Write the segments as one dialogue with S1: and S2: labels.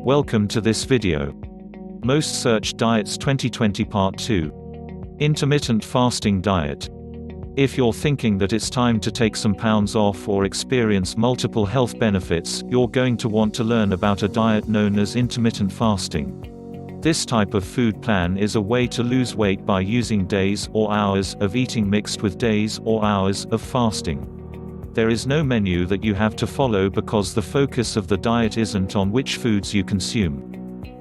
S1: Welcome to this video. Most searched diets 2020 Part 2. Intermittent fasting diet. If you're thinking that it's time to take some pounds off or experience multiple health benefits, you're going to want to learn about a diet known as intermittent fasting. This type of food plan is a way to lose weight by using days or hours of eating mixed with days or hours of fasting. There is no menu that you have to follow because the focus of the diet isn't on which foods you consume.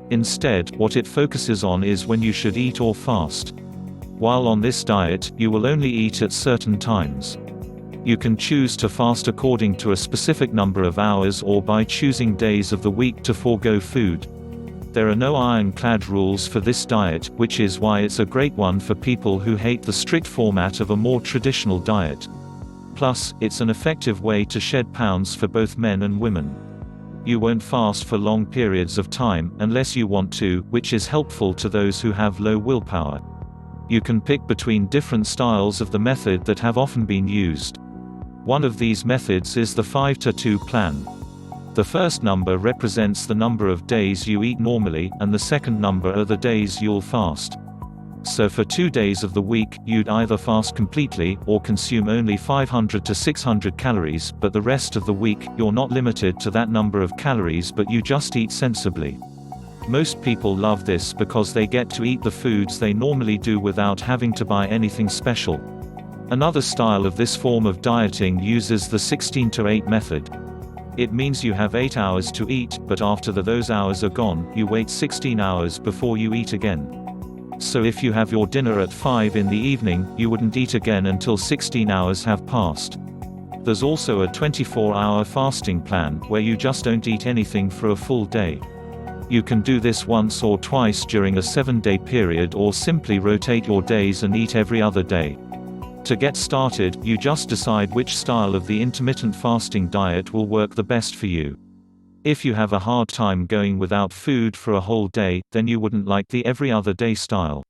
S1: Instead, what it focuses on is when you should eat or fast. While on this diet, you will only eat at certain times. You can choose to fast according to a specific number of hours or by choosing days of the week to forego food. There are no ironclad rules for this diet, which is why it's a great one for people who hate the strict format of a more traditional diet. Plus, it's an effective way to shed pounds for both men and women. You won't fast for long periods of time, unless you want to, which is helpful to those who have low willpower. You can pick between different styles of the method that have often been used. One of these methods is the 5-to-2 plan. The first number represents the number of days you eat normally, and the second number are the days you'll fast. So for 2 days of the week, you'd either fast completely, or consume only 500 to 600 calories, but the rest of the week, you're not limited to that number of calories but you just eat sensibly. Most people love this because they get to eat the foods they normally do without having to buy anything special. Another style of this form of dieting uses the 16-to-8 method. It means you have 8 hours to eat, but after those hours are gone, you wait 16 hours before you eat again. So if you have your dinner at 5 in the evening, you wouldn't eat again until 16 hours have passed. There's also a 24-hour fasting plan, where you just don't eat anything for a full day. You can do this once or twice during a 7-day period or simply rotate your days and eat every other day. To get started, you just decide which style of the intermittent fasting diet will work the best for you. If you have a hard time going without food for a whole day, then you wouldn't like the every other day style.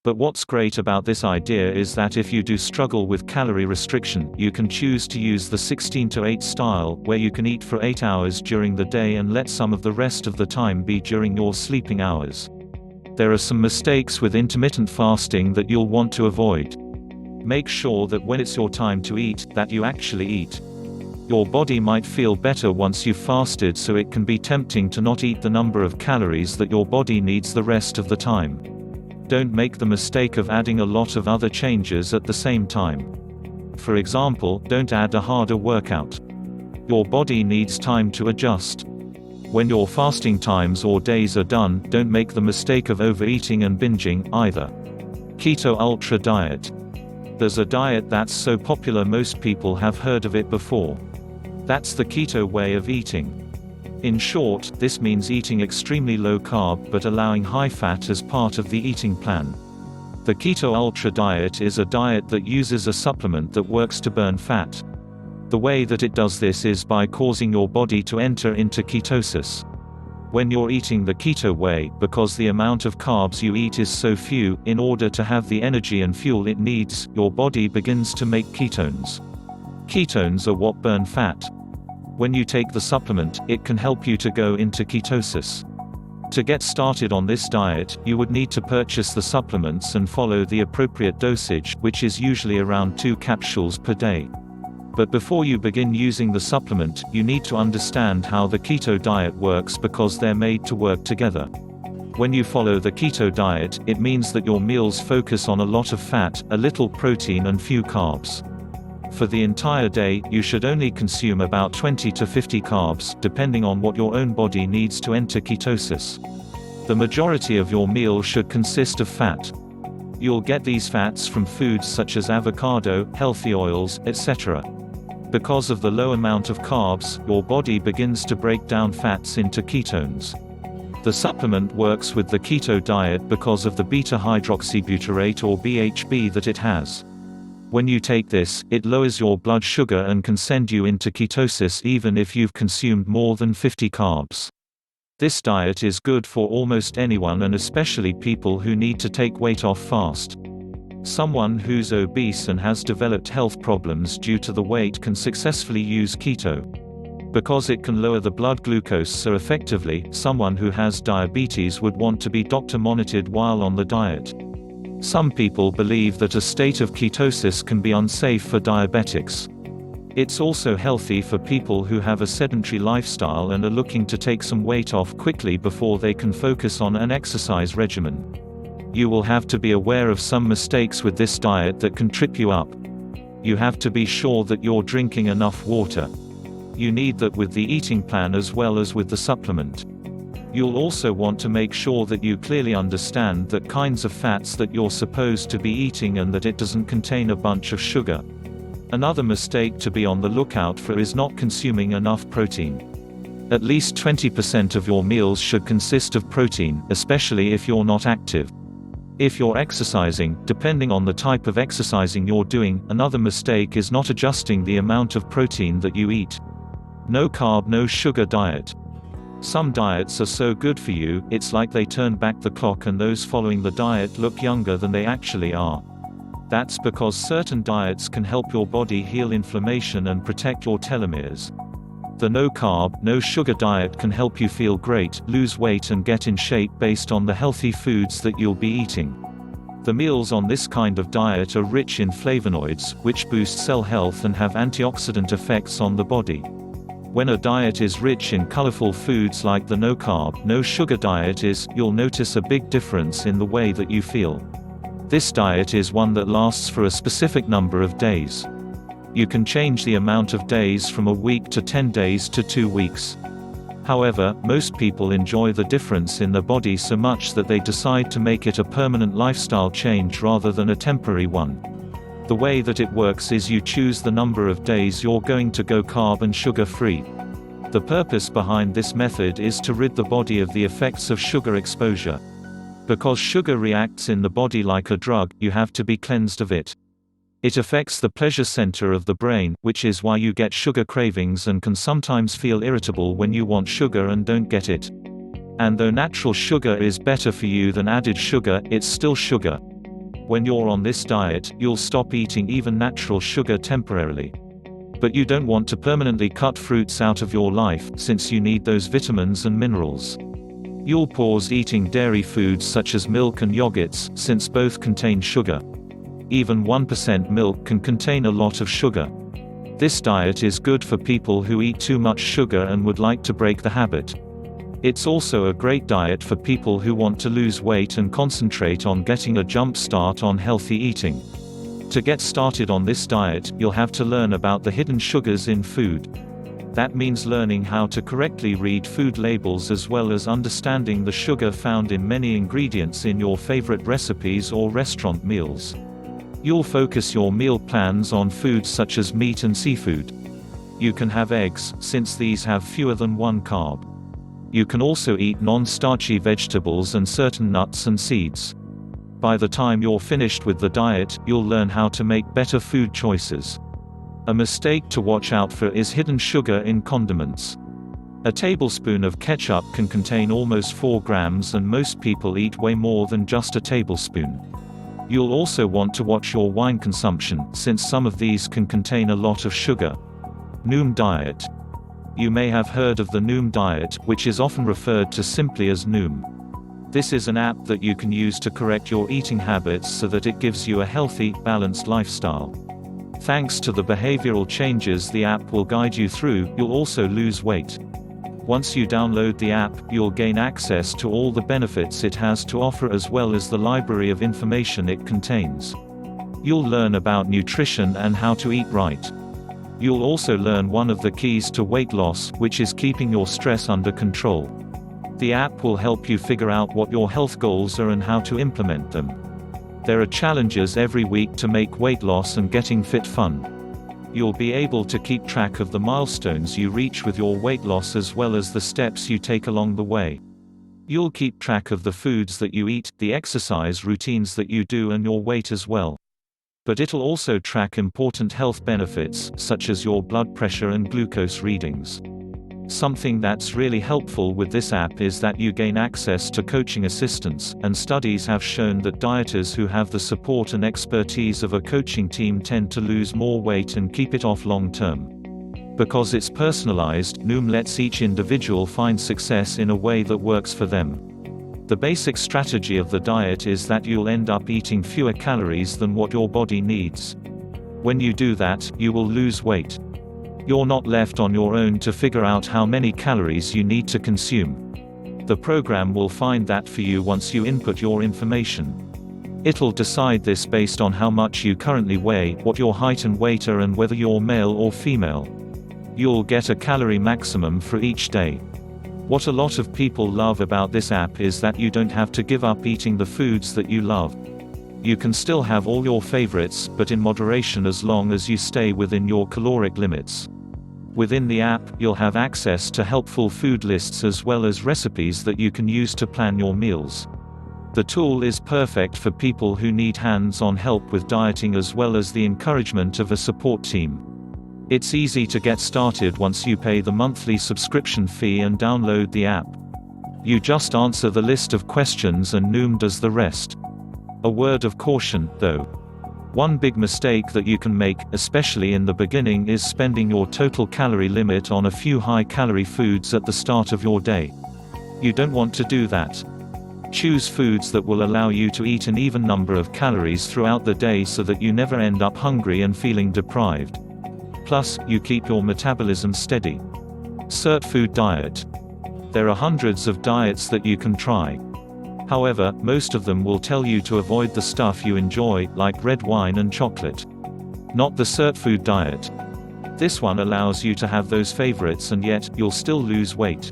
S1: But what's great about this idea is that if you do struggle with calorie restriction, you can choose to use the 16-to-8 style, where you can eat for 8 hours during the day and let some of the rest of the time be during your sleeping hours. There are some mistakes with intermittent fasting that you'll want to avoid. Make sure that when it's your time to eat, that you actually eat. Your body might feel better once you've fasted, so it can be tempting to not eat the number of calories that your body needs the rest of the time. Don't make the mistake of adding a lot of other changes at the same time. For example, don't add a harder workout. Your body needs time to adjust. When your fasting times or days are done, don't make the mistake of overeating and binging, either. Keto Ultra Diet. There's a diet that's so popular most people have heard of it before. That's the keto way of eating. In short, this means eating extremely low carb but allowing high fat as part of the eating plan. The Keto Ultra Diet is a diet that uses a supplement that works to burn fat. The way that it does this is by causing your body to enter into ketosis. When you're eating the keto way, because the amount of carbs you eat is so few, in order to have the energy and fuel it needs, your body begins to make ketones. Ketones are what burn fat. When you take the supplement, it can help you to go into ketosis. To get started on this diet, you would need to purchase the supplements and follow the appropriate dosage, which is usually around 2 capsules per day. But before you begin using the supplement, you need to understand how the keto diet works because they're made to work together. When you follow the keto diet, it means that your meals focus on a lot of fat, a little protein and few carbs. For the entire day, you should only consume about 20 to 50 carbs, depending on what your own body needs to enter ketosis. The majority of your meal should consist of fat. You'll get these fats from foods such as avocado, healthy oils, etc. Because of the low amount of carbs, your body begins to break down fats into ketones. The supplement works with the keto diet because of the beta-hydroxybutyrate or BHB that it has. When you take this, it lowers your blood sugar and can send you into ketosis even if you've consumed more than 50 carbs. This diet is good for almost anyone and especially people who need to take weight off fast. Someone who's obese and has developed health problems due to the weight can successfully use keto. Because it can lower the blood glucose so effectively, someone who has diabetes would want to be doctor monitored while on the diet. Some people believe that a state of ketosis can be unsafe for diabetics. It's also healthy for people who have a sedentary lifestyle and are looking to take some weight off quickly before they can focus on an exercise regimen. You will have to be aware of some mistakes with this diet that can trip you up. You have to be sure that you're drinking enough water. You need that with the eating plan as well as with the supplement. You'll also want to make sure that you clearly understand the kinds of fats that you're supposed to be eating and that it doesn't contain a bunch of sugar. Another mistake to be on the lookout for is not consuming enough protein. At least 20% of your meals should consist of protein, especially if you're not active. If you're exercising, depending on the type of exercising you're doing, another mistake is not adjusting the amount of protein that you eat. No carb, no sugar diet. Some diets are so good for you, it's like they turn back the clock and those following the diet look younger than they actually are. That's because certain diets can help your body heal inflammation and protect your telomeres. The no carb, no sugar diet can help you feel great, lose weight and get in shape based on the healthy foods that you'll be eating. The meals on this kind of diet are rich in flavonoids, which boost cell health and have antioxidant effects on the body. When a diet is rich in colorful foods like the no carb, no sugar diet is, you'll notice a big difference in the way that you feel. This diet is one that lasts for a specific number of days. You can change the amount of days from a week to 10 days to 2 weeks. However, most people enjoy the difference in their body so much that they decide to make it a permanent lifestyle change rather than a temporary one. The way that it works is you choose the number of days you're going to go carb and sugar-free. The purpose behind this method is to rid the body of the effects of sugar exposure. Because sugar reacts in the body like a drug, you have to be cleansed of it. It affects the pleasure center of the brain, which is why you get sugar cravings and can sometimes feel irritable when you want sugar and don't get it. And though natural sugar is better for you than added sugar, it's still sugar. When you're on this diet, you'll stop eating even natural sugar temporarily. But you don't want to permanently cut fruits out of your life, since you need those vitamins and minerals. You'll pause eating dairy foods such as milk and yogurts, since both contain sugar. Even 1% milk can contain a lot of sugar. This diet is good for people who eat too much sugar and would like to break the habit. It's also a great diet for people who want to lose weight and concentrate on getting a jump start on healthy eating. To get started on this diet, you'll have to learn about the hidden sugars in food. That means learning how to correctly read food labels as well as understanding the sugar found in many ingredients in your favorite recipes or restaurant meals. You'll focus your meal plans on foods such as meat and seafood. You can have eggs, since these have fewer than one carb. You can also eat non-starchy vegetables and certain nuts and seeds. By the time you're finished with the diet, you'll learn how to make better food choices. A mistake to watch out for is hidden sugar in condiments. A tablespoon of ketchup can contain almost 4 grams and most people eat way more than just a tablespoon. You'll also want to watch your wine consumption, since some of these can contain a lot of sugar. Noom diet. You may have heard of the Noom diet, which is often referred to simply as Noom. This is an app that you can use to correct your eating habits so that it gives you a healthy, balanced lifestyle. Thanks to the behavioral changes the app will guide you through, you'll also lose weight. Once you download the app, you'll gain access to all the benefits it has to offer as well as the library of information it contains. You'll learn about nutrition and how to eat right. You'll also learn one of the keys to weight loss, which is keeping your stress under control. The app will help you figure out what your health goals are and how to implement them. There are challenges every week to make weight loss and getting fit fun. You'll be able to keep track of the milestones you reach with your weight loss as well as the steps you take along the way. You'll keep track of the foods that you eat, the exercise routines that you do and your weight as well. But it'll also track important health benefits, such as your blood pressure and glucose readings. Something that's really helpful with this app is that you gain access to coaching assistance, and studies have shown that dieters who have the support and expertise of a coaching team tend to lose more weight and keep it off long term. Because it's personalized, Noom lets each individual find success in a way that works for them. The basic strategy of the diet is that you'll end up eating fewer calories than what your body needs. When you do that, you will lose weight. You're not left on your own to figure out how many calories you need to consume. The program will find that for you once you input your information. It'll decide this based on how much you currently weigh, what your height and weight are, and whether you're male or female. You'll get a calorie maximum for each day. What a lot of people love about this app is that you don't have to give up eating the foods that you love. You can still have all your favorites, but in moderation as long as you stay within your caloric limits. Within the app, you'll have access to helpful food lists as well as recipes that you can use to plan your meals. The tool is perfect for people who need hands-on help with dieting as well as the encouragement of a support team. It's easy to get started once you pay the monthly subscription fee and download the app. You just answer the list of questions and Noom does the rest. A word of caution, though. One big mistake that you can make, especially in the beginning, is spending your total calorie limit on a few high-calorie foods at the start of your day. You don't want to do that. Choose foods that will allow you to eat an even number of calories throughout the day so that you never end up hungry and feeling deprived. Plus, you keep your metabolism steady. Cert food diet. There are hundreds of diets that you can try. However, most of them will tell you to avoid the stuff you enjoy, like red wine and chocolate. Not the cert food diet. This one allows you to have those favorites and yet, you'll still lose weight.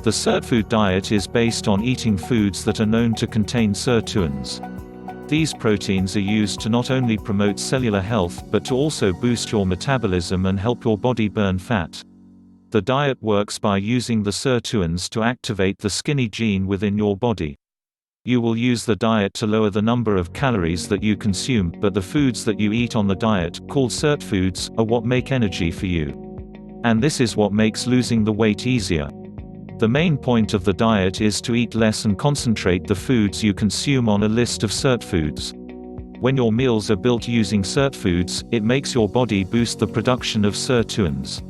S1: The cert food diet is based on eating foods that are known to contain sirtuins. These proteins are used to not only promote cellular health, but to also boost your metabolism and help your body burn fat. The diet works by using the sirtuins to activate the skinny gene within your body. You will use the diet to lower the number of calories that you consume, but the foods that you eat on the diet, called cert foods, are what make energy for you. And this is what makes losing the weight easier. The main point of the diet is to eat less and concentrate the foods you consume on a list of cert foods. When your meals are built using cert foods, it makes your body boost the production of sirtuins.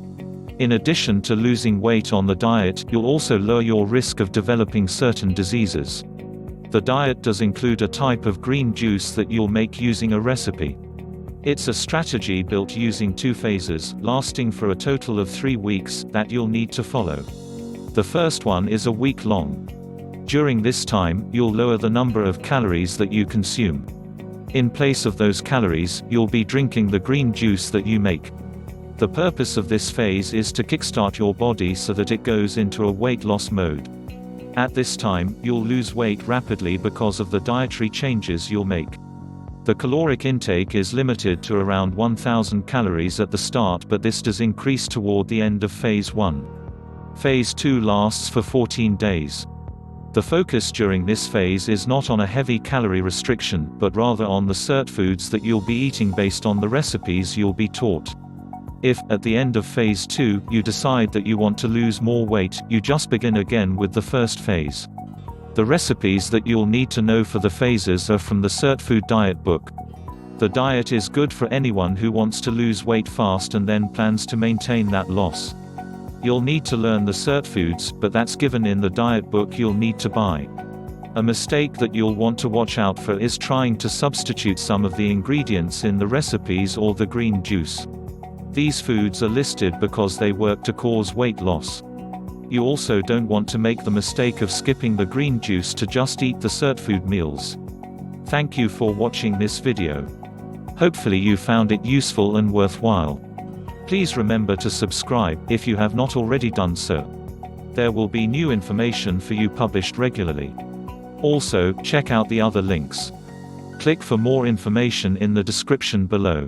S1: In addition to losing weight on the diet, you'll also lower your risk of developing certain diseases. The diet does include a type of green juice that you'll make using a recipe. It's a strategy built using 2 phases, lasting for a total of 3 weeks, that you'll need to follow. The first one is a week long. During this time, you'll lower the number of calories that you consume. In place of those calories, you'll be drinking the green juice that you make. The purpose of this phase is to kickstart your body so that it goes into a weight loss mode. At this time, you'll lose weight rapidly because of the dietary changes you'll make. The caloric intake is limited to around 1,000 calories at the start, but this does increase toward the end of Phase 1. Phase 2 lasts for 14 days. The focus during this phase is not on a heavy calorie restriction, but rather on the cert foods that you'll be eating based on the recipes you'll be taught. If, at the end of Phase 2, you decide that you want to lose more weight, you just begin again with the first phase. The recipes that you'll need to know for the phases are from the Cert Food Diet book. The diet is good for anyone who wants to lose weight fast and then plans to maintain that loss. You'll need to learn the cert foods, but that's given in the diet book you'll need to buy. A mistake that you'll want to watch out for is trying to substitute some of the ingredients in the recipes or the green juice. These foods are listed because they work to cause weight loss. You also don't want to make the mistake of skipping the green juice to just eat the cert food meals. Thank you for watching this video. Hopefully you found it useful and worthwhile. Please remember to subscribe, if you have not already done so. There will be new information for you published regularly. Also, check out the other links. Click for more information in the description below.